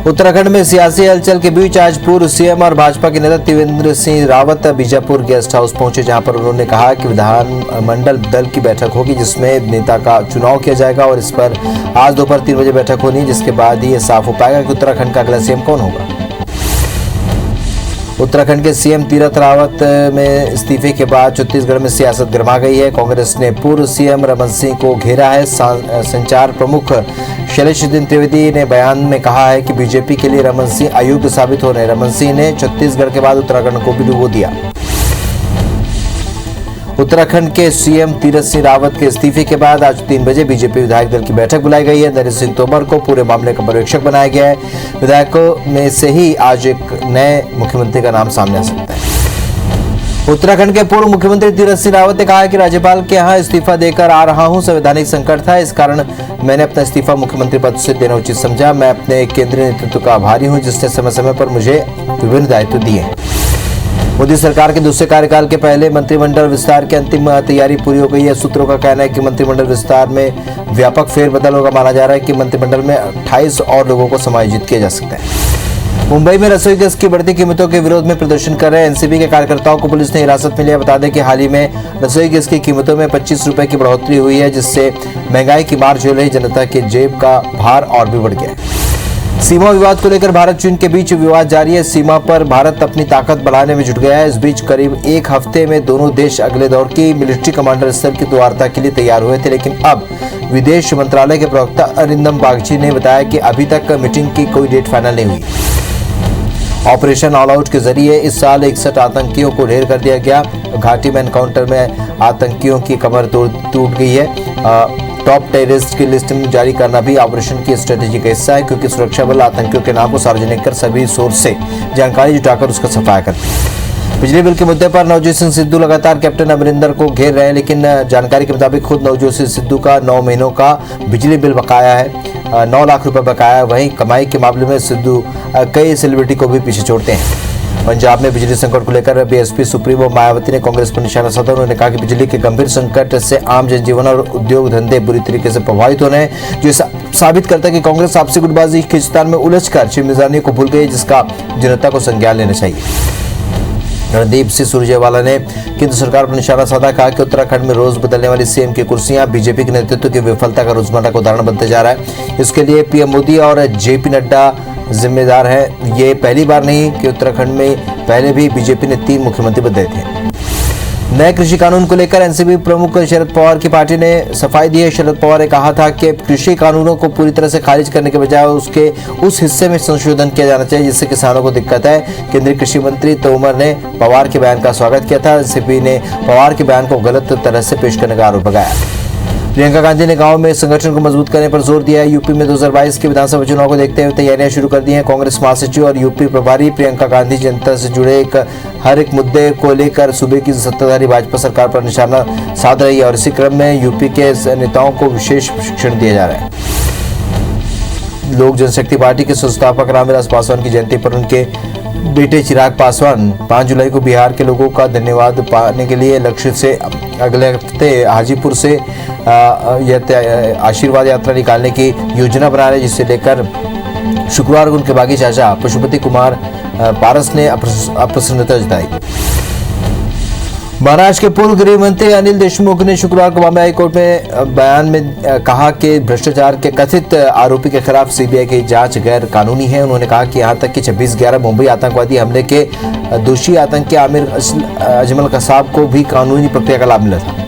उत्तराखंड में सियासी हलचल के बीच आज पूर्व सीएम और भाजपा के नेता त्रिवेंद्र सिंह रावत बीजापुर गेस्ट हाउस पहुंचे, जहां पर उन्होंने कहा कि विधानमंडल दल की बैठक होगी जिसमें नेता का चुनाव किया जाएगा और इस पर आज दोपहर 3 बजे बैठक होनी है, जिसके बाद ही ये साफ हो पाएगा कि उत्तराखंड का अगला सीएम कौन होगा। उत्तराखंड के सीएम तीरथ रावत में इस्तीफे के बाद छत्तीसगढ़ में सियासत गर्मा गई है। कांग्रेस ने पूर्व सीएम रमन सिंह को घेरा है। संचार प्रमुख शैलेश त्रिवेदी ने बयान में कहा है कि बीजेपी के लिए रमन सिंह अयोग्य साबित हो रहे हैं। रमन सिंह ने छत्तीसगढ़ के बाद उत्तराखंड को भी डुबो दिया। उत्तराखंड के सीएम तीरथ सिंह रावत के इस्तीफे के बाद आज 3 बजे बीजेपी विधायक दल की बैठक बुलाई गई है। नरेंद्र सिंह तोमर को पूरे मामले का पर्यवेक्षक बनाया गया है। विधायकों में से ही आज एक नए मुख्यमंत्री का नाम सामने आ सकता है। उत्तराखंड के पूर्व मुख्यमंत्री तीरथ सिंह रावत ने कहा है कि राज्यपाल के यहाँ इस्तीफा देकर आ रहा हूँ। संवैधानिक संकट था, इस कारण मैंने अपना इस्तीफा मुख्यमंत्री पद से देना उचित समझा। मैं अपने केंद्रीय नेतृत्व का आभारी हूँ जिसने समय समय पर मुझे विभिन्न दायित्व दिए हैं। मोदी सरकार के दूसरे कार्यकाल के पहले मंत्रिमंडल विस्तार की अंतिम तैयारी पूरी हो गई है। सूत्रों का कहना है कि मंत्रिमंडल विस्तार में व्यापक फेरबदल होगा। माना जा रहा है कि मंत्रिमंडल में 28 और लोगों को समायोजित किया जा सकता है। मुंबई में रसोई गैस की बढ़ती कीमतों के विरोध में प्रदर्शन कर रहे एनसीपी के कार्यकर्ताओं को पुलिस ने हिरासत में लिया। बता दें कि हाल ही में रसोई गैस की कीमतों में 25 रुपए की बढ़ोतरी हुई है, जिससे महंगाई की मार झेल रही जनता के जेब का भार और भी बढ़ गया है। सीमा विवाद को लेकर भारत चीन के बीच विवाद जारी है। सीमा पर भारत अपनी ताकत बढ़ाने में जुट गया है। इस बीच करीब एक हफ्ते में दोनों देश अगले दौर की मिलिट्री कमांडर स्तर की वार्ता के लिए तैयार हुए थे, लेकिन अब विदेश मंत्रालय के प्रवक्ता अरिंदम बागची ने बताया कि अभी तक मीटिंग की कोई डेट फाइनल नहीं हुई। ऑपरेशन ऑल आउट के जरिए इस साल 61 आतंकियों को ढेर कर दिया गया। घाटी में एनकाउंटर में आतंकियों की कमर टूट गई है। टॉप टेररिस्ट की लिस्ट में जारी करना भी ऑपरेशन की स्ट्रेटेजी का हिस्सा है, क्योंकि सुरक्षा बल आतंकियों के नाम को सार्वजनिक कर सभी सोर्स से जानकारी जुटाकर उसका सफाया करते हैं। बिजली बिल के मुद्दे पर नवजोत सिंह सिद्धू लगातार कैप्टन अमरिंदर को घेर रहे हैं, लेकिन जानकारी के मुताबिक खुद नवजोत सिंह सिद्धू का 9 महीनों का बिजली बिल बकाया है। 9 लाख रुपए बकाया है। वहीं कमाई के मामले में सिद्धू कई सेलिब्रिटी को भी पीछे छोड़ते हैं। पंजाब में बिजली संकट को लेकर बीएसपी सुप्रीमो मायावती ने कांग्रेस पर निशाना साधा। उन्होंने कहा कि बिजली के गंभीर संकट से आम जनजीवन और उद्योग धंधे बुरी तरीके से प्रभावित हो रहे हैं, जो साबित करता है कि कांग्रेस आपसी गुटबाजी खींचतान में उलझकर शिवमिर्जानी को भूल गई, जिसका जनता को संज्ञान लेना चाहिए। रणदीप सिंह सुरजेवाला ने केंद्र सरकार पर निशाना साधा। कहा कि उत्तराखंड में रोज बदलने वाली सीएम की कुर्सियां बीजेपी के नेतृत्व की विफलता का रोजमर्रा का उदाहरण बनते जा रहा है। इसके लिए पीएम मोदी और जेपी नड्डा जिम्मेदार है। ये पहली बार नहीं कि उत्तराखंड में पहले भी बीजेपी ने 3 मुख्यमंत्री बदले थे। नए कृषि कानून को लेकर एनसीपी प्रमुख शरद पवार की पार्टी ने सफाई दी है। शरद पवार ने कहा था कि कृषि कानूनों को पूरी तरह से खारिज करने के बजाय उसके उस हिस्से में संशोधन किया जाना चाहिए जिससे किसानों को दिक्कत है। केंद्रीय कृषि मंत्री तोमर ने पवार के बयान का स्वागत किया था। एनसीपी ने पवार के बयान को गलत तरह से पेश करने का आरोप लगाया। प्रियंका गांधी ने गांव में संगठन को मजबूत करने पर जोर दिया है। यूपी में 2022 के विधानसभा चुनाव को देखते हुए तैयारियां शुरू कर दी हैं। कांग्रेस महासचिव और यूपी प्रभारी प्रियंका गांधी जनता से जुड़े हर एक मुद्दे को लेकर सूबे की सत्ताधारी भाजपा सरकार पर निशाना साध रही है और इसी क्रम में यूपी के नेताओं को विशेष प्रशिक्षण दिया जा रहा है। लोक जनशक्ति पार्टी के संस्थापक रामविलास पासवान की जयंती पर उनके बेटे चिराग पासवान 5 जुलाई को बिहार के लोगों का धन्यवाद पाने के लिए लक्ष्य से अगले हफ्ते हाजीपुर से आशीर्वाद यात्रा निकालने की योजना बना रहे, जिसे लेकर शुक्रवार को उनके बागी चाचा पशुपति कुमार पारस ने अप्रसन्नता जताई। महाराष्ट्र के पूर्व गृह मंत्री अनिल देशमुख ने शुक्रवार को बॉम्बे हाईकोर्ट में बयान में कहा कि भ्रष्टाचार के कथित आरोपी के खिलाफ सीबीआई की जांच गैर कानूनी है। उन्होंने कहा कि यहां तक कि 26/11 मुंबई आतंकवादी हमले के दोषी आतंकी आमिर अजमल कसाब को भी कानूनी प्रक्रिया का लाभ मिला था।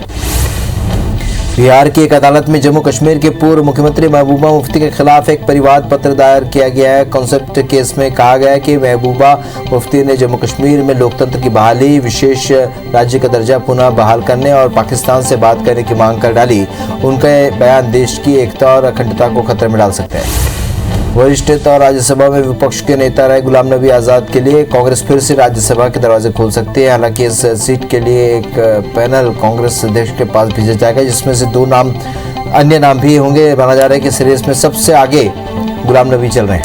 बिहार की एक अदालत में जम्मू कश्मीर के पूर्व मुख्यमंत्री महबूबा मुफ्ती के खिलाफ एक परिवाद पत्र दायर किया गया है। कॉन्सेप्ट केस में कहा गया है कि महबूबा मुफ्ती ने जम्मू कश्मीर में लोकतंत्र की बहाली, विशेष राज्य का दर्जा पुनः बहाल करने और पाकिस्तान से बात करने की मांग कर डाली। उनका बयान देश की एकता और अखंडता को खतरे में डाल सकता है। वरिष्ठ नेता और राज्यसभा में विपक्ष के नेता रहे गुलाम नबी आजाद के लिए कांग्रेस फिर से राज्यसभा के दरवाजे खोल सकती है। हालांकि इस सीट के लिए एक पैनल कांग्रेस अध्यक्ष के पास भेजा जाएगा, जिसमें से 2 अन्य नाम भी होंगे। माना जा रहा है कि इस रेस में सबसे आगे गुलाम नबी चल रहे हैं।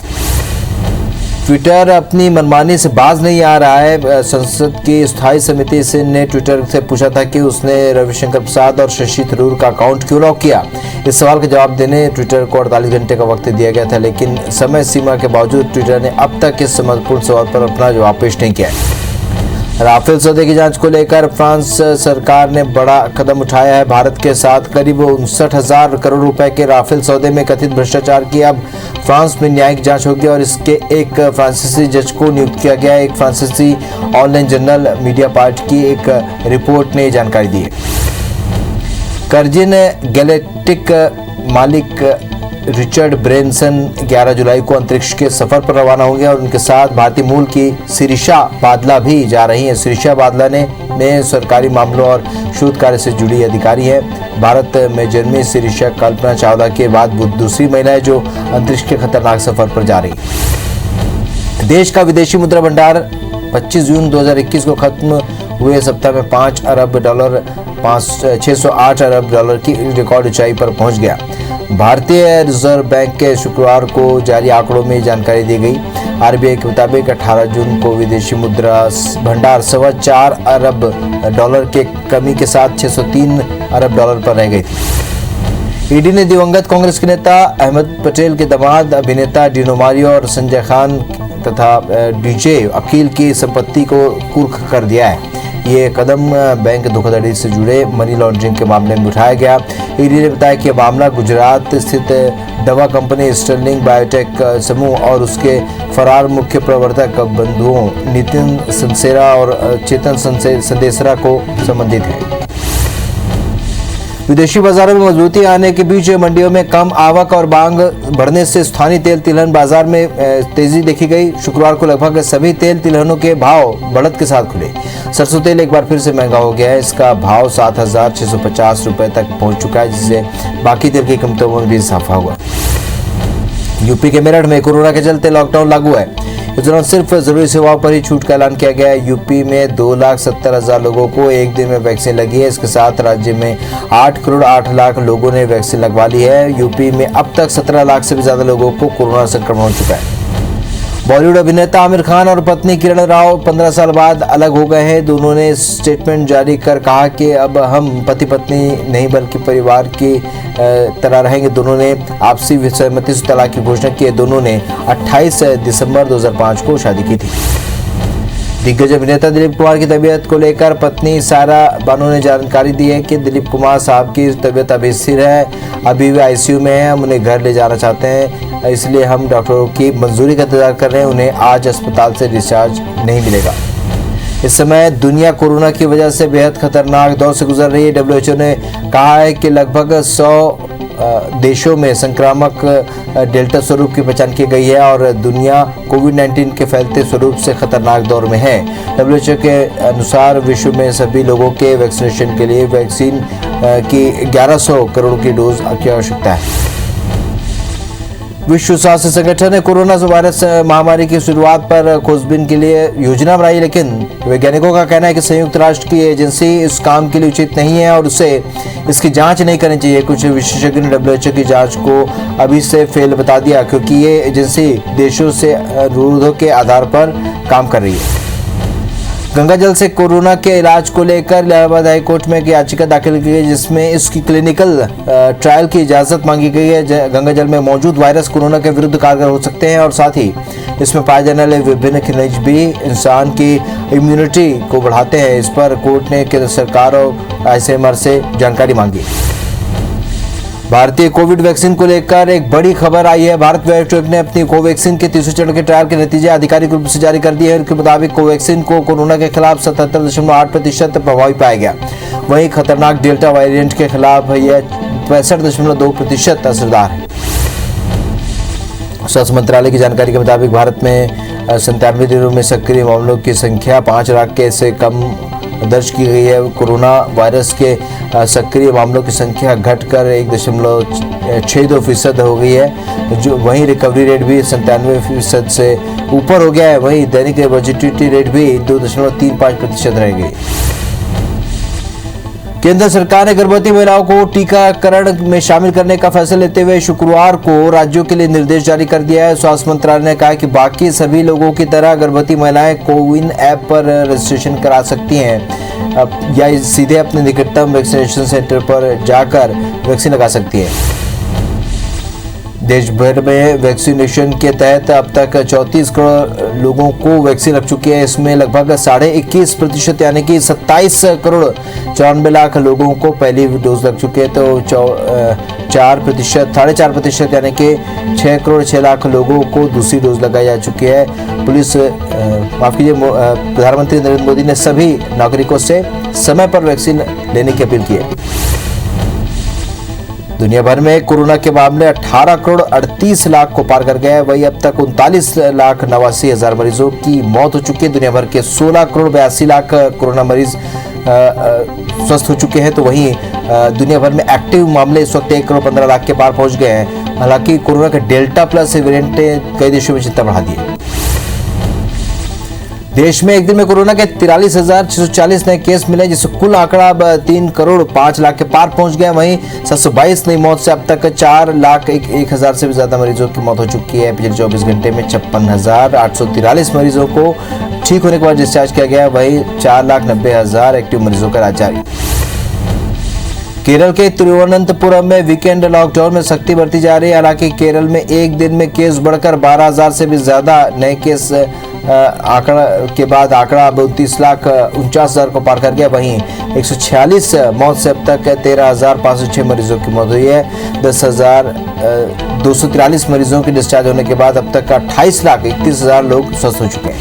ट्विटर अपनी मनमानी से बाज नहीं आ रहा है। संसद की स्थायी समिति ने ट्विटर से पूछा था कि उसने रविशंकर प्रसाद और शशि थरूर का अकाउंट क्यों लॉक किया। इस सवाल का जवाब देने ट्विटर को 48 घंटे का वक्त दिया गया था, लेकिन समय सीमा के बावजूद ट्विटर ने अब तक इस महत्वपूर्ण सवाल पर अपना जवाब पेश नहीं किया। राफेल सौदे की जांच को लेकर फ्रांस सरकार ने बड़ा कदम उठाया है। भारत के साथ करीब 59,000 करोड़ रुपए के राफेल सौदे में कथित भ्रष्टाचार की अब फ्रांस में न्यायिक जांच होगी और इसके एक फ्रांसीसी जज को नियुक्त किया गया है। एक फ्रांसीसी ऑनलाइन जर्नल मीडिया पार्ट की एक रिपोर्ट ने जानकारी दी है। वर्जिन गैलेक्टिक मालिक रिचर्ड ब्रेंसन 11 जुलाई को अंतरिक्ष के सफर पर रवाना होंगे और उनके साथ भारतीय मूल की शिरीषा बादला भी जा रही हैं। शिरीषा बादला ने सरकारी मामलों और शोध कार्य से जुड़ी अधिकारी है। भारत में जन्मी शिरीषा कल्पना चावला के बाद दूसरी महिला है जो अंतरिक्ष के खतरनाक सफर पर जा रही है। देश का विदेशी मुद्रा भंडार 25 जून 2021 को खत्म हुए सप्ताह में $5 अरब 608 अरब डॉलर की रिकॉर्ड ऊंचाई पर पहुंच गया। भारतीय रिजर्व बैंक के शुक्रवार को जारी आंकड़ों में जानकारी दी गई। आरबीआई के मुताबिक 18 जून को विदेशी मुद्रा भंडार 4.25 अरब डॉलर के कमी के साथ 603 अरब डॉलर पर रह गई थी। ईडी ने दिवंगत कांग्रेस के नेता अहमद पटेल के दामाद अभिनेता डिनो मारियो और संजय खान तथा डीजे अकील की संपत्ति को कुर्क कर दिया है। ये कदम बैंक धोखाधड़ी से जुड़े मनी लॉन्ड्रिंग के मामले में उठाया गया। ईडी ने बताया कि यह मामला गुजरात स्थित दवा कंपनी स्टर्लिंग बायोटेक समूह और उसके फरार मुख्य प्रवर्तक बंधुओं नितिन संसेरा और चेतन संदेसरा को संबंधित है। विदेशी बाजारों में मजबूती आने के बीच मंडियों में कम आवक और मांग बढ़ने से स्थानीय तेल तिलहन बाजार में तेजी देखी गई। शुक्रवार को लगभग सभी तेल तिलहनों के भाव बढ़त के साथ खुले। सरसों तेल एक बार फिर से महंगा हो गया है। इसका भाव 7,650 रुपए तक पहुंच चुका है, जिससे बाकी तेल की कीमतों में भी इजाफा हुआ। यूपी के मेरठ में कोरोना के चलते लॉकडाउन लागू है। इस दौरान सिर्फ जरूरी सेवाओं पर ही छूट का ऐलान किया गया है। यूपी में 2,70,000 लोगों को एक दिन में वैक्सीन लगी है। इसके साथ राज्य में 8 करोड़ 8 लाख लोगों ने वैक्सीन लगवा ली है। यूपी में अब तक 17 लाख से भी ज्यादा लोगों को कोरोना संक्रमण हो चुका है। बॉलीवुड अभिनेता आमिर खान और पत्नी किरण राव 15 साल बाद अलग हो गए हैं। दोनों ने स्टेटमेंट जारी कर कहा कि अब हम पति पत्नी नहीं बल्कि परिवार की तरह रहेंगे। दोनों ने आपसी सहमति से तलाक की घोषणा की है। दोनों ने 28 दिसंबर 2005 को शादी की थी। दिग्गज अभिनेता दिलीप कुमार की तबीयत को लेकर पत्नी सारा बानो ने जानकारी दी है कि दिलीप कुमार साहब की तबीयत अभी स्थिर है, अभी वे आईसीयू में हैं। हम उन्हें घर ले जाना चाहते हैं, इसलिए हम डॉक्टरों की मंजूरी का इंतजार कर रहे हैं। उन्हें आज अस्पताल से डिस्चार्ज नहीं मिलेगा। इस समय दुनिया कोरोना की वजह से बेहद खतरनाक दौर से गुजर रही है। डब्ल्यूएचओ ने कहा है कि लगभग 100 देशों में संक्रामक डेल्टा स्वरूप की पहचान की गई है और दुनिया कोविड-19 के फैलते स्वरूप से खतरनाक दौर में है। डब्ल्यूएचओ के अनुसार विश्व में सभी लोगों के वैक्सीनेशन के लिए वैक्सीन की 1100 करोड़ की डोज की आवश्यकता है। विश्व स्वास्थ्य संगठन ने कोरोना वायरस महामारी की शुरुआत पर खोजबीन के लिए योजना बनाई, लेकिन वैज्ञानिकों का कहना है कि संयुक्त राष्ट्र की एजेंसी इस काम के लिए उचित नहीं है और उसे इसकी जांच नहीं करनी चाहिए। कुछ विशेषज्ञों ने डब्ल्यूएचओ की जांच को अभी से फेल बता दिया, क्योंकि ये एजेंसी देशों से अनुरोधों के आधार पर काम कर रही है। गंगा जल से कोरोना के इलाज को लेकर इलाहाबाद हाईकोर्ट में एक याचिका दाखिल की गई, जिसमें इसकी क्लिनिकल ट्रायल की इजाजत मांगी गई है। गंगा जल में मौजूद वायरस कोरोना के विरुद्ध कारगर हो सकते हैं और साथ ही इसमें पाए जाने वाले विभिन्न खनिज भी इंसान की इम्यूनिटी को बढ़ाते हैं। इस पर कोर्ट ने केंद्र सरकार और आईसीएमआर से जानकारी मांगी। भारतीय कोविड वैक्सीन को लेकर एक बड़ी खबर आई है। भारत बायोटेक ने अपनी कोवैक्सीन के तीसरे चरण के ट्रायल के नतीजे आधिकारिक रूप से जारी कर दिए हैं। इनके मुताबिक कोवैक्सीन को कोरोना के खिलाफ 77.8% प्रभावी पाया गया। वहीं खतरनाक डेल्टा वेरिएंट के खिलाफ यह 65.2% असरदार है। स्वास्थ्य मंत्रालय की जानकारी के मुताबिक भारत में 97 दिनों में सक्रिय मामलों की संख्या 5 लाख के से कम दर्ज की गई है। कोरोना वायरस के सक्रिय मामलों की संख्या घटकर 1.62% हो गई है। जो वहीं रिकवरी रेट भी 97% से ऊपर हो गया है। वहीं दैनिक पॉजिटिविटी रेट भी 2.35% रह गई। केंद्र सरकार ने गर्भवती महिलाओं को टीकाकरण में शामिल करने का फैसला लेते हुए शुक्रवार को राज्यों के लिए निर्देश जारी कर दिया है। स्वास्थ्य मंत्रालय ने कहा कि बाकी सभी लोगों की तरह गर्भवती महिलाएं कोविन ऐप पर रजिस्ट्रेशन करा सकती हैं या सीधे अपने निकटतम वैक्सीनेशन सेंटर पर जाकर वैक्सीन लगा सकती हैं। देश भर में वैक्सीनेशन के तहत अब तक 34 करोड़ लोगों को वैक्सीन लग चुकी है। इसमें लगभग 21.5% यानी कि 27 करोड़ 94 लाख लोगों को पहली डोज लग चुकी है, तो 4.5% यानी कि 6 करोड़ 6 लाख लोगों को दूसरी डोज लगाई जा चुकी है। प्रधानमंत्री नरेंद्र मोदी ने सभी नागरिकों से समय पर वैक्सीन लेने की अपील की है। दुनिया भर में कोरोना के मामले 18 करोड़ 38 लाख को पार कर गए हैं। वहीं अब तक 39,89,000 मरीजों की मौत हो चुकी है। दुनिया भर के 16 करोड़ 82 लाख कोरोना मरीज स्वस्थ हो चुके हैं, तो वहीं दुनिया भर में एक्टिव मामले इस वक्त 1 करोड़ 15 लाख के पार पहुंच गए हैं। हालांकि कोरोना के डेल्टा प्लस वेरिएंट ने कई देशों में चिंता बढ़ा दी है। देश में एक दिन में कोरोना के 43,640 नए केस मिले, जिससे कुल आंकड़ा अब 3 करोड़ 5 लाख के पार पहुंच गया। वहीं 722 नई मौत से अब तक 4,01,000 से भी ज्यादा मरीजों की मौत हो चुकी है। पिछले 24 घंटे में 56,843 मरीजों को ठीक होने के बाद डिस्चार्ज किया गया। वहीं 4,90,000 एक्टिव मरीजों का इलाज जारी। केरल के तिरुवनंतपुरम में वीकेंड लॉकडाउन में सख्ती बरती जा रही है। हालांकि केरल में एक दिन में केस बढ़कर 12,000 से भी ज्यादा नए केस आंकड़ा के बाद आंकड़ा 32,49,000 को पार कर गया। वहीं 146 मौत से अब तक 13,506 मरीजों की मौत हुई है। 10,243 मरीजों के डिस्चार्ज होने के बाद अब तक 28,31,000 लोग स्वस्थ हो चुके हैं।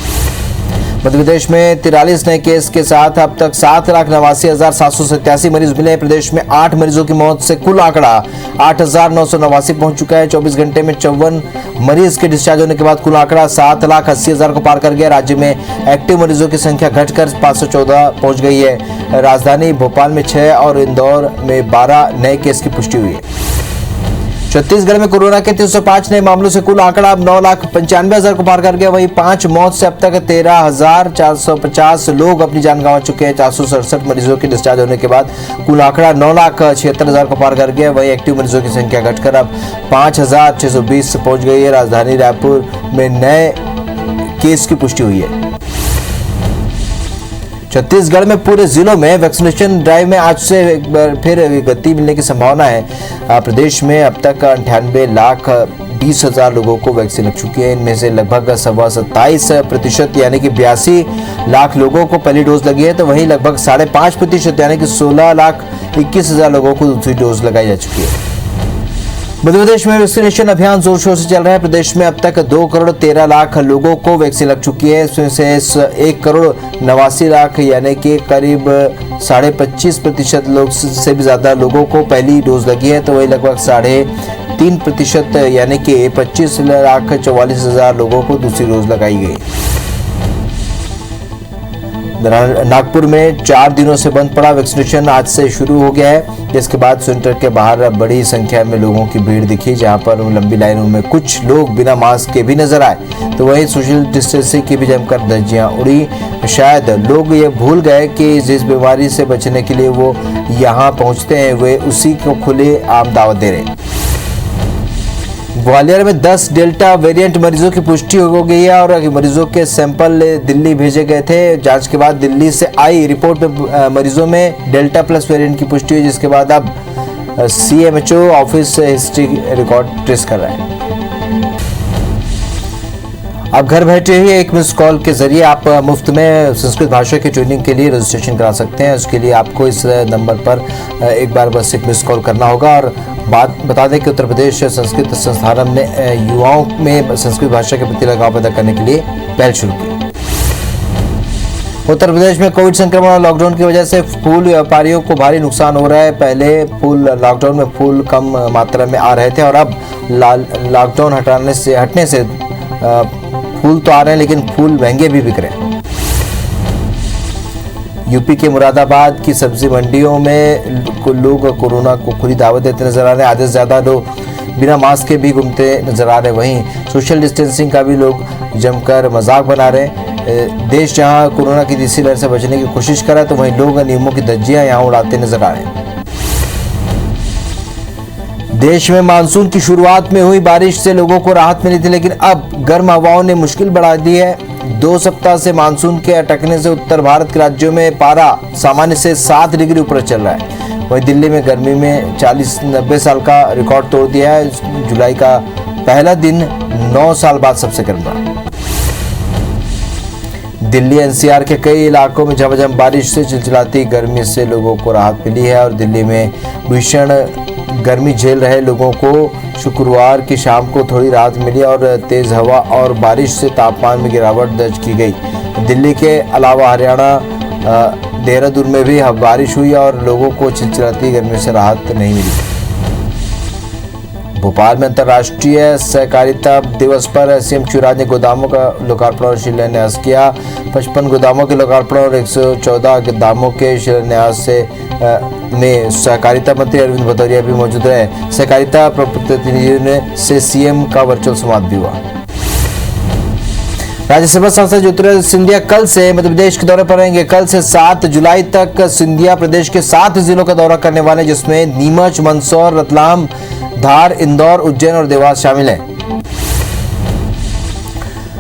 मध्य प्रदेश में 43 नए केस के साथ अब तक 7,89,787 मरीज मिले। प्रदेश में 8 मरीजों की मौत से कुल आंकड़ा 8,989 पहुंच चुका है। 24 घंटे में 54 मरीज के डिस्चार्ज होने के बाद कुल आंकड़ा 7,80,000 को पार कर गया। राज्य में एक्टिव मरीजों की संख्या घटकर 514 पहुंच गई है। राजधानी भोपाल में 6 और इंदौर में 12 नए केस की पुष्टि हुई है। छत्तीसगढ़ में कोरोना के 305 नए मामलों से कुल आंकड़ा अब 9,95,000 को पार कर गया। वहीं 5 मौत से अब तक 13,450 लोग अपनी जान गंवा चुके हैं। 467 मरीजों के डिस्चार्ज होने के बाद कुल आंकड़ा 9,76,000 को पार कर गया। वहीं एक्टिव मरीजों की संख्या घटकर अब 5,620 पहुंच गई है। राजधानी रायपुर में नए केस की पुष्टि हुई है। छत्तीसगढ़ में पूरे जिलों में वैक्सीनेशन ड्राइव में आज से एक बार फिर गति मिलने की संभावना है। प्रदेश में अब तक 98,20,000 लोगों को वैक्सीन लग चुकी है। इनमें से लगभग 27% यानी कि 82 लाख लोगों को पहली डोज लगी है, तो वहीं लगभग 5.5% यानी कि 16,21,000 लोगों को दूसरी डोज लगाई जा चुकी है। मध्य प्रदेश में वैक्सीनेशन अभियान जोर शोर से चल रहा है। प्रदेश में अब तक 2 करोड़ 13 लाख लोगों को वैक्सीन लग चुकी है। इसमें से 1 करोड़ 89 लाख यानी कि करीब 25.5% लोग से भी ज्यादा लोगों को पहली डोज लगी है, तो वही लगभग 3.5% यानी कि 25,44,000 लोगों को दूसरी डोज लगाई गई। नागपुर में 4 दिनों से बंद पड़ा वैक्सीनेशन आज से शुरू हो गया है, जिसके बाद सेंटर के बाहर बड़ी संख्या में लोगों की भीड़ दिखी, जहां पर लंबी लाइनों में कुछ लोग बिना मास्क के भी नजर आए, तो वहीं सोशल डिस्टेंसिंग की भी जमकर धज्जियां उड़ी। शायद लोग ये भूल गए कि जिस बीमारी से बचने के लिए वो यहाँ पहुंचते हैं वे उसी को खुले आम दावत दे रहे हैं। ग्वालियर में 10 डेल्टा वेरिएंट मरीजों की पुष्टि हो गई है और मरीजों के सैंपल दिल्ली भेजे गए थे। जांच के बाद दिल्ली से आई रिपोर्ट में मरीजों में डेल्टा प्लस वेरिएंट की पुष्टि हुई, जिसके बाद अब CMHO office history record trace कर रहा है। आप घर बैठे ही एक मिस कॉल के जरिए आप मुफ्त में संस्कृत भाषा की ट्रेनिंग के लिए रजिस्ट्रेशन करा सकते हैं। उसके लिए आपको इस नंबर पर एक बार बस एक मिस कॉल करना होगा। और बात बता दें कि उत्तर प्रदेश संस्कृत संस्थानम ने युवाओं में संस्कृत भाषा के प्रति लगाव पैदा करने के लिए पहल शुरू की। उत्तर प्रदेश में कोविड संक्रमण और लॉकडाउन की वजह से फूल व्यापारियों को भारी नुकसान हो रहा है। पहले लॉकडाउन में फूल कम मात्रा में आ रहे थे और अब लॉकडाउन हटने से फूल तो आ रहे हैं, लेकिन फूल महंगे भी बिक रहे हैं। यूपी के मुरादाबाद की सब्जी मंडियों में लोग कोरोना को खुली दावत देते नजर आ रहे हैं। आधे से ज्यादा लोग बिना मास्क के भी घूमते नजर आ रहे हैं। वहीं सोशल डिस्टेंसिंग का भी लोग जमकर मजाक बना रहे हैं। देश जहां कोरोना की तीसरी लहर से बचने की कोशिश कर रहा है, तो वहीं लोग नियमों की धज्जियां यहां उड़ाते नजर आ रहे हैं। देश में मानसून की शुरुआत में हुई बारिश से लोगों को राहत मिली थी, लेकिन अब गर्म हवाओं ने मुश्किल बढ़ा दी है। 2 सप्ताह से मानसून के अटकने से उत्तर भारत के राज्यों में पारा सामान्य से 7 डिग्री ऊपर चल रहा है। वहीं दिल्ली में गर्मी में 40-90 साल का रिकॉर्ड तोड़ दिया है। जुलाई का पहला दिन 9 साल बाद सबसे गर्म रहा। दिल्ली एनसीआर के कई इलाकों में झमाझम बारिश से चिलचिलाती गर्मी से लोगों को राहत मिली है और दिल्ली में भीषण गर्मी झेल रहे लोगों को शुक्रवार की शाम को थोड़ी राहत मिली और तेज हवा और बारिश से तापमान में गिरावट दर्ज की गई। दिल्ली के अलावा हरियाणा देहरादून में भी बारिश हुई और लोगों को चिलचिलाती गर्मी से राहत नहीं मिली। भोपाल में अंतर्राष्ट्रीय सहकारिता दिवस पर सीएम शिवराज ने गोदामों का लोकार्पण और शिलान्यास किया। 55 गोदामों के लोकार्पण और 114 गोदामों के शिलान्यास में सहकारिता मंत्री अरविंद भदौरिया भी मौजूद रहे। सहकारिता प्रतिनिधियों से सीएम का वर्चुअल संवाद भी हुआ। राज्यसभा सांसद ज्योतिरादित्य सिंधिया कल से मध्य प्रदेश के दौरे पर रहेंगे। कल से 7 जुलाई तक सिंधिया प्रदेश के 7 जिलों का दौरा करने वाले, जिसमें नीमच, मंदसौर, रतलाम, धार, इंदौर, उज्जैन और देवास शामिल है।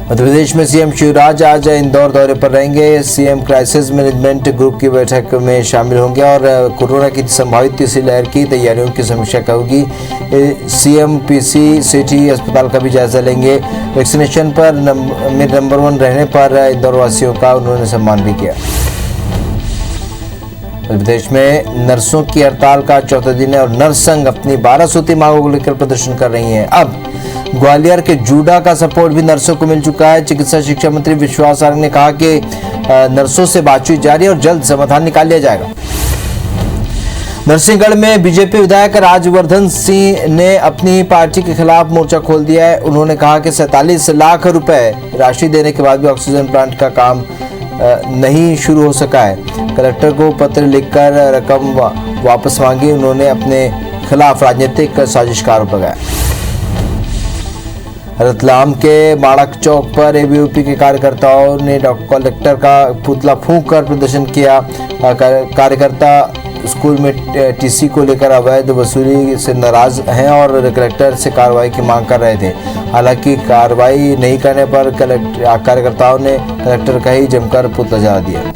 मध्य प्रदेश में सीएम शिवराज आज इंदौर दौरे पर रहेंगे। सीएम क्राइसिस मैनेजमेंट ग्रुप की बैठक में शामिल होंगे और कोरोना की संभावित तीसरी लहर की तैयारियों की समीक्षा होगी। सीएम पीसी सिटी अस्पताल का भी जायजा लेंगे। वैक्सीनेशन पर नंबर 1 रहने पर इंदौर वासियों का उन्होंने सम्मान भी किया। मध्य प्रदेश में नर्सों की हड़ताल का 4था दिन है और नर्स संघ अपनी 12 सूत्री मांगों को लेकर प्रदर्शन कर रही हैं। अब ग्वालियर के जूडा का सपोर्ट भी नर्सों को मिल चुका है। चिकित्सा शिक्षा मंत्री विश्वास सारंग ने कहा कि नर्सों से बातचीत जारी है और जल्द समाधान निकाल लिया जाएगा। नरसिंहगढ़ में बीजेपी विधायक राजवर्धन सिंह ने अपनी पार्टी के खिलाफ मोर्चा खोल दिया है। उन्होंने कहा कि 47 लाख रुपए राशि देने के बाद भी ऑक्सीजन प्लांट का काम नहीं शुरू हो सका है। कलेक्टर को पत्र लिखकर रकम वापस मांगी। उन्होंने अपने खिलाफ राजनीतिक साजिश का आरोप लगाया। रतलाम के माड़क चौक पर एबीवीपी के कार्यकर्ताओं ने कलेक्टर का पुतला फूंक कर प्रदर्शन किया। कार्यकर्ता स्कूल में टीसी को लेकर अवैध वसूली से नाराज हैं और कलेक्टर से कार्रवाई की मांग कर रहे थे। हालांकि कार्रवाई नहीं करने पर कार्यकर्ताओं ने कलेक्टर का ही जमकर पुतला जला दिया।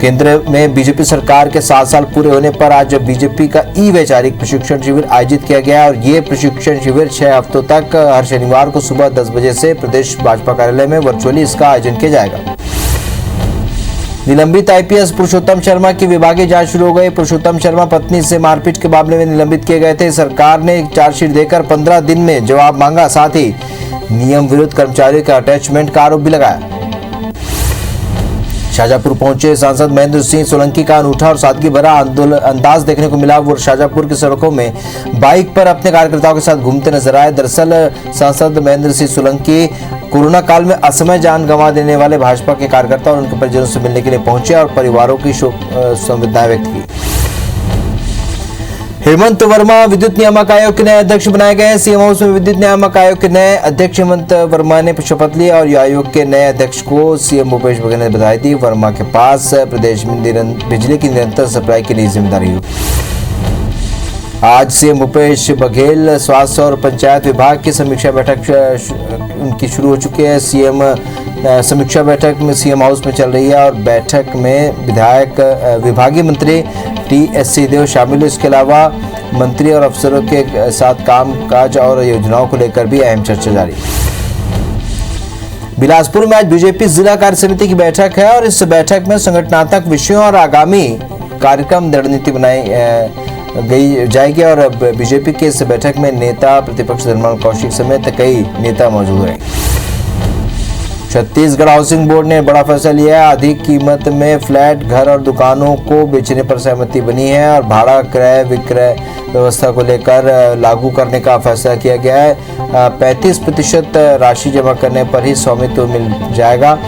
केंद्र में बीजेपी सरकार के 7 साल पूरे होने पर आज बीजेपी का ई-वैचारिक प्रशिक्षण शिविर आयोजित किया गया और ये प्रशिक्षण शिविर 6 हफ्तों तक हर शनिवार को सुबह 10 बजे से प्रदेश भाजपा कार्यालय में वर्चुअली इसका आयोजन किया जाएगा। निलंबित आईपीएस पुरुषोत्तम शर्मा की विभागीय जांच शुरू हो गई। पुरुषोत्तम शर्मा पत्नी से मारपीट के मामले में निलंबित किए गए थे। सरकार ने चार्जशीट देकर 15 दिन में जवाब मांगा, साथ ही नियम विरुद्ध कर्मचारियों के अटैचमेंट का आरोप भी लगाया। शाहजहांपुर पहुंचे सांसद महेंद्र सिंह सोलंकी का अनूठा और सादगी भरा अंदाज देखने को मिला। वो शाहजहांपुर की सड़कों में बाइक पर अपने कार्यकर्ताओं के साथ घूमते नजर आए। दरअसल सांसद महेंद्र सिंह सोलंकी कोरोना काल में असमय जान गंवा देने वाले भाजपा के कार्यकर्ता और उनके परिजनों से मिलने के लिए पहुंचे और परिवारों की शोक संवेदनाएं व्यक्त की। हेमंत वर्मा विद्युत नियामक आयोग के नए अध्यक्ष बनाए गए हैं। सीएम हाउस में विद्युत नियामक आयोग के नए अध्यक्ष हेमंत वर्मा ने शपथ ली और आयोग के नए अध्यक्ष को सीएम भूपेश बघेल ने बधाई दी। वर्मा के पास प्रदेश में बिजली की निरंतर सप्लाई की नई जिम्मेदारी हुई। आज सीएम भूपेश बघेल स्वास्थ्य और पंचायत विभाग की समीक्षा बैठक उनकी शुरू हो चुकी है। सीएम समीक्षा बैठक में सीएम हाउस में चल रही है और बैठक में विभागीय मंत्री टी.एस. सिंहदेव शामिल। इसके अलावा मंत्री और अफसरों के साथ कामकाज और योजनाओं को लेकर भी अहम चर्चा जारी है। बिलासपुर में आज बीजेपी जिला कार्य समिति की बैठक है और इस बैठक में संगठनात्मक विषयों और आगामी कार्यक्रम रणनीति बनाई जाएगी और बीजेपी के इस बैठक में नेता प्रतिपक्ष धर्मलाल कौशिक समेत कई नेता मौजूद हैं। छत्तीसगढ़ हाउसिंग बोर्ड ने बड़ा फैसला लिया है। अधिक कीमत में फ्लैट, घर और दुकानों को बेचने पर सहमति बनी है और भाड़ा क्रय विक्रय व्यवस्था को लेकर लागू करने का फैसला किया गया है। 35% राशि जमा करने पर ही स्वामित्व मिल जाएगा।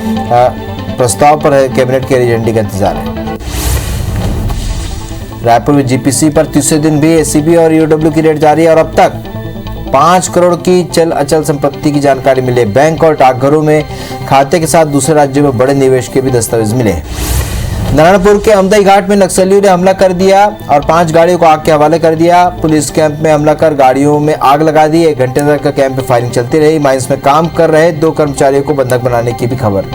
प्रस्ताव पर कैबिनेट की हरी झंडी का इंतजार है। रायपुर में जीपीसी पर तीसरे दिन भी एसीबी और ईओडब्ल्यू की रेड जारी है और अब तक 5 करोड़ की चल अचल संपत्ति की जानकारी मिली। बैंक और डाकघरों में खाते के साथ दूसरे राज्यों में बड़े निवेश के भी दस्तावेज मिले। नारायणपुर के अमदई घाट में नक्सलियों ने हमला कर दिया और 5 गाड़ियों को आग के हवाले कर दिया। पुलिस कैंप में हमला कर गाड़ियों में आग लगा दी। 1 घंटे तक कैंप में फायरिंग चलती रही। माइंस में काम कर रहे 2 कर्मचारियों को बंधक बनाने की भी खबर।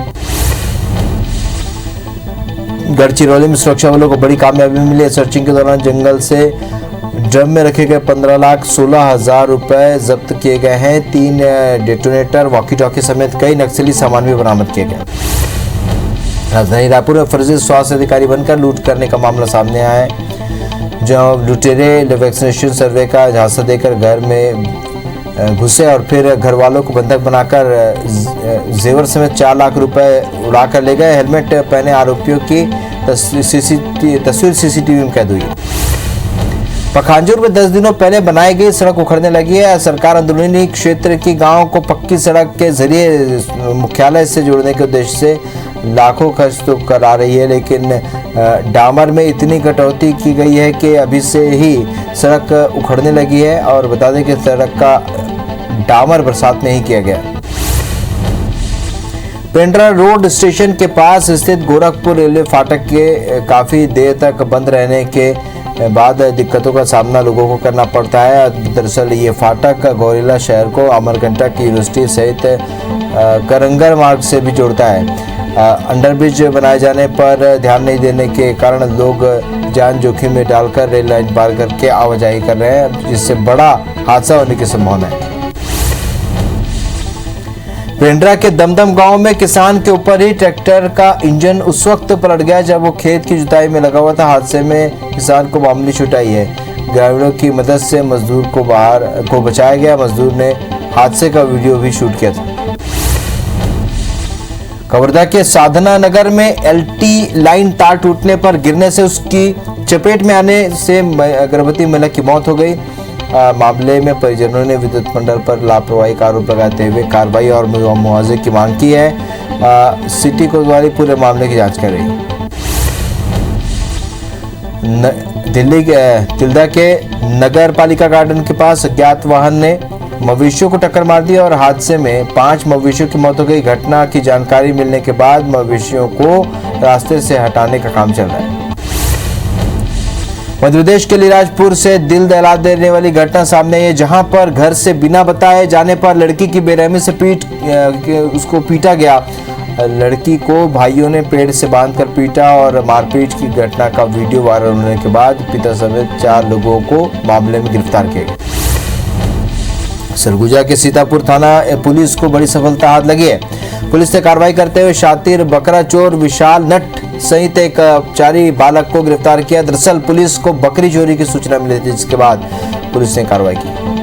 गढ़चिरौली में सुरक्षा बलों को बड़ी कामयाबी मिली। सर्चिंग के दौरान जंगल से ड्रम में रखे गए 15,16,000 रुपए जब्त किए गए हैं। 3 डेटोनेटर, वॉकी टॉकी समेत कई नक्सली सामान भी बरामद किए गए। राजधानी रायपुर में फर्जी स्वास्थ्य अधिकारी बनकर लूट करने का मामला सामने आया है। जब लुटेरे वैक्सीनेशन सर्वे का झांसा देकर घर में घुसे और फिर घर वालों को बंधक बनाकर जेवर समेत 4 लाख रुपए उड़ा कर ले गए। हेलमेट पहने आरोपियों की तस्वीर सीसीटीवी में कैद हुई। पखांजूर में 10 दिनों पहले बनाई गई सड़क उखड़ने लगी है। सरकार अंदरूनी क्षेत्र की गांव को पक्की सड़क के जरिए मुख्यालय से जोड़ने के उद्देश्य से लाखों खर्च तो करा रही है, लेकिन डामर में इतनी कटौती की गई है कि अभी से ही सड़क उखड़ने लगी है। और बता दें कि सड़क का डामर बरसात में ही किया गया। पेंड्रा रोड स्टेशन के पास स्थित गोरखपुर रेलवे फाटक के काफी देर तक बंद रहने के बाद दिक्कतों का सामना लोगों को करना पड़ता है। दरअसल ये फाटक गौरेला शहर को अमरकंटक यूनिवर्सिटी सहित करंगर मार्ग से भी जोड़ता है। अंडरब्रिज बनाए जाने पर ध्यान नहीं देने के कारण लोग जान जोखिम में डालकर रेल लाइन पार करके आवाजाही कर रहे हैं, जिससे बड़ा हादसा होने की संभावना है। पेंड्रा के दमदम गांव में किसान के ऊपर ही ट्रैक्टर का इंजन उस वक्त पलट गया जब वो खेत की जुताई में लगा हुआ था। हादसे में किसान को मामूली चोट आई है। ग्रामीणों की मदद से मजदूर को बचाया गया। मजदूर ने हादसे का वीडियो भी शूट किया था। कवर्धा के साधना नगर में एलटी लाइन तार टूटने पर गिरने से उसकी चपेट में आने से गर्भवती महिला की मौत हो गई। मामले में परिजनों ने विद्युत मंडल पर लापरवाही का आरोप लगाते हुए कार्रवाई और मुआवजे की मांग की है। सिटी कोतवाली पूरे मामले की जांच कर रही है। दिल्ली के तिल्दा के नगर पालिका गार्डन के पास अज्ञात वाहन ने मवेशियों को टक्कर मार दी और हादसे में 5 मवेशियों की मौत हो गई। घटना की जानकारी मिलने के बाद मवेशियों को रास्ते से हटाने का काम चल रहा है। मध्य प्रदेश के अलीराजपुर से दिल दहला देने वाली घटना सामने आई है, जहां पर घर से बिना बताए जाने पर लड़की की बेरहमी से उसको पीटा गया। लड़की को भाइयों ने पेड़ से बांधकर पीटा और मारपीट की घटना का वीडियो वायरल होने के बाद पिता समेत 4 लोगों को मामले में गिरफ्तार किया गया। सरगुजा के सीतापुर थाना पुलिस को बड़ी सफलता हाथ लगी है। पुलिस ने कार्रवाई करते हुए शातिर बकरा चोर विशाल नट सहित एक अपचारी बालक को गिरफ्तार किया। दरअसल पुलिस को बकरी चोरी की सूचना मिली थी, जिसके बाद पुलिस ने कार्रवाई की।